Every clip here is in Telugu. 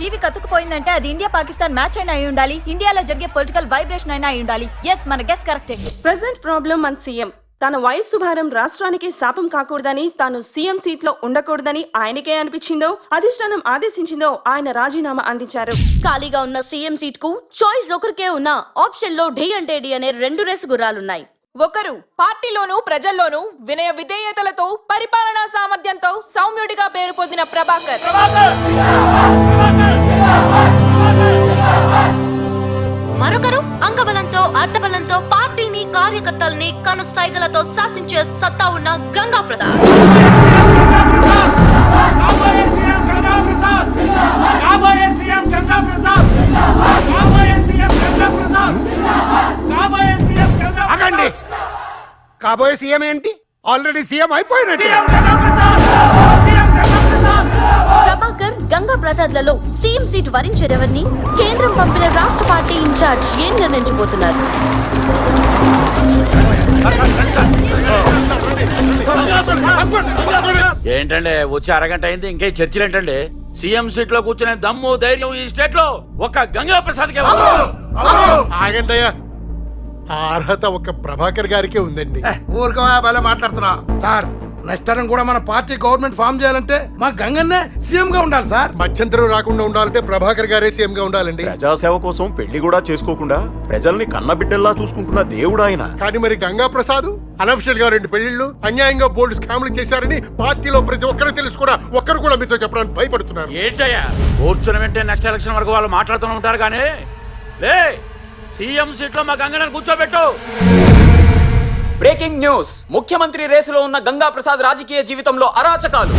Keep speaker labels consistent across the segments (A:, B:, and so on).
A: జీవి కతుకుపోయిందంటే అది ఇండియా పాకిస్తాన్ మ్యాచ్ అయినా అయి ఉండాలి, ఇండియాలో జరిగే పొలిటికల్ వైబ్రేషన్ అయినా అయి ఉండాలి. ఎస్, మన గెస్ కరెక్టే.
B: ప్రెసెంట్ ప్రాబ్లం మన సీఎం తన వయస్సు భారం రాష్ట్రానికి శాపం కాకూడదని, తాను సీఎం సీట్ లో ఉండకూడదని ఆయనకే అనిపించిందో, అధిష్టానం ఆదేశించిందో ఆయన రాజీనామా అందించారు.
C: ఖాళీగా ఉన్న సీఎం సీట్ కు చాయిస్ ఒకరికే ఉన్న ఆప్షన్ లో ఢీ అంటే ఢీ అనే 2 రేసు గుర్రాలున్నాయి.
D: ఒకరు పార్టీలోనూ ప్రజల్లోనూ వినయ విధేయతలతో పరిపాలనా సామర్థ్యంతో సౌమ్యుడిగా పేరు పొందిన ప్రభాకర్.
C: మరొకరు అంగబలంతో అర్థబలంతో పార్టీని కార్యకర్తల్ని కనుసైగలతో శాసించే సత్తా ఉన్న గంగా ప్రసాద్.
E: కాబోయే సీఎం ఏంటి? ఆల్రెడీ సీఎం అయిపోయినట్టు.
C: ప్రభాకర్, గంగా ప్రసాద్ లలో సీఎం సీట్ వరించేదెవరిని కేంద్రం పంపిన రాష్ట్ర పార్టీ ఇన్ఛార్జ్ ఏం నిర్ణయించబోతున్నారు?
F: ఏంటండి వచ్చి అరగంట అయింది, ఇంకే చర్చలు ఏంటండి? సీఎం సీట్ లో కూర్చునే దమ్ము ధైర్యం ఈ స్టేట్ లో ఒక గంగా ప్రసాద్ కే.
G: ఆగండయ్యా, ఆ అర్హత ఒక ప్రభాకర్ గారికే ఉందండి.
E: ఊరుకో బాగా మాట్లాడుతున్నా సార్. నెక్స్ట్ టైం కూడా మన పార్టీ గవర్నమెంట్ ఫామ్ చేయాలంటే మా గంగన్నే సీఎం గా ఉండాలి సార్.
G: మధ్యంతరం రాకుండా ఉండాలంటే ప్రభాకర్ గారే సీఎం గా ఉండాలండి.
H: ప్రజాసేవ కోసం పెళ్లి కూడా చేసుకోకుండా ప్రజల్ని కన్నబిడ్డల్లా చూసుకుంటున్న దేవుడు ఆయన.
G: కానీ మరి గంగా ప్రసాద్ అనఫిషియల్ గా 2 పెళ్లిళ్ళు, అన్యాయంగా బోల్డ్ స్కామ్లు చేశారని పార్టీలో ప్రతి ఒక్కరు తెలుసు కూడా ఒక్కరు కూడా మీతో చెప్పడానికి భయపడుతున్నారు.
F: ఏంటయ్యా కూర్చుని వెంటే నెక్స్ట్ ఎలక్షన్ వరకు వాళ్ళు మాట్లాడుతూ ఉంటారు కానీ లే సీఎం సీట్ లో మా గంగని కూర్చోబెట్టు.
D: Breaking news. ముఖ్యమంత్రి రేసులో ఉన్న గంగా ప్రసాద్ రాజకీయ జీవితంలో అరాచకాలు.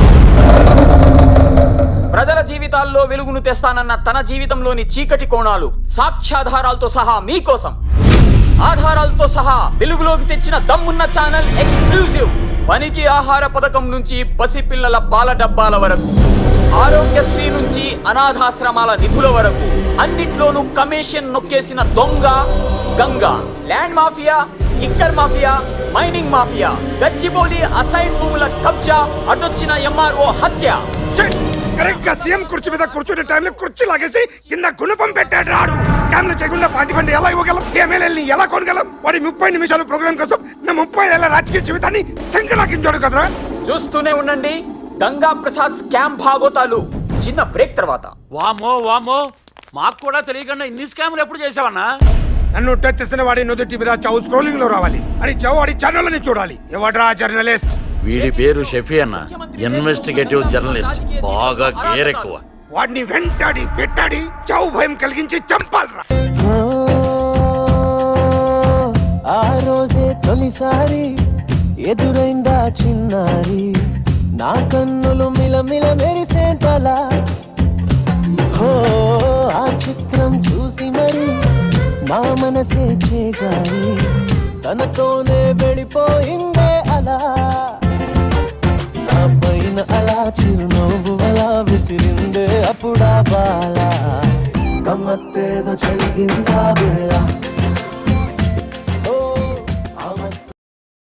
D: ప్రజల జీవితాల్లో వెలుగును తెస్తానన్న తన జీవితంలోని చీకటి కోణాలు సాక్ష్యాధారాలతో సహా మీకోసం. ఆధారాలతో సహా వెలుగులోకి తెచ్చిన దమ్మున్న ఛానల్ ఎక్స్క్లూజివ్. పనికి ఆహార పథకం నుంచి పసిపిల్లల పాల డబ్బాల వరకు, ఆరోగ్యశ్రీ నుంచి అనాథాశ్రమాల నిధుల వరకు అన్నిట్లోనూ కమిషన్ నొక్కేసిన దొంగ Ganga. Land mafia, liquor mafia, mining mafia, Gachibowli assign భూముల కబ్జా, అటొచ్చిన ఎంఆర్ఓ హత్య.
E: కరెక్ట్ గా సీఎం కుర్చీ మీద కూర్చునే టైంలో కుర్చీ లాగేసి కింద గుణపం పెట్టాడు రాడు. స్కామ్లు చేయకుండా పార్టీ ఫండ్ ఎలా ఇవ్వగలం? ఎమ్మెల్యేని ఎలా కొనగలం? వాడి 30 నిమిషాల ప్రోగ్రామ్ కోసం నా 30 ఏళ్ల రాజకీయ జీవితాన్ని శంకలాకించాడు కదరా.
D: చూస్తూనే ఉండండి గంగా ప్రసాద్ స్కామ్ భాగోతాలు. చిన్న బ్రేక్ తర్వాత.
F: వామో వామో, మాకు కూడా తెలియకుండా ఇన్ని స్కామ్లు ఎప్పుడు చేసావన్నా?
E: నన్ను టచ్ చేసిన వాడి నుదుటి మీద చావు స్క్రోలింగ్ లో రావాలి. అని చావు వాడి ఛానల్ ని చూడాలి. ఎవడ్రా జర్నలిస్ట్?
F: వీడి పేరు షఫీ అన్న, ఇన్వెస్టిగేటివ్ జర్నలిస్ట్. బాగా కేర్ ఎక్కువ.
E: వాడిని వెంటాడి పెట్టాడి చావు భయం కలిగించి చంపాలరా.
I: ఆ రోజే తొలిసారి ఎదురైందా చిన్నారి, నా కన్నులు మిలమిల మెరిసేంతలా. హో ఆ చిత్రం చూసి మరి నా మనసే చేజారి, తనతోనే వెళ్ళిపోయిందే అలా. నా పైన అలా చిరునవ్వు అలా విసిరిందే అప్పుడా బాలా. గమ్మత్తేదో జరిగిందా వేళ.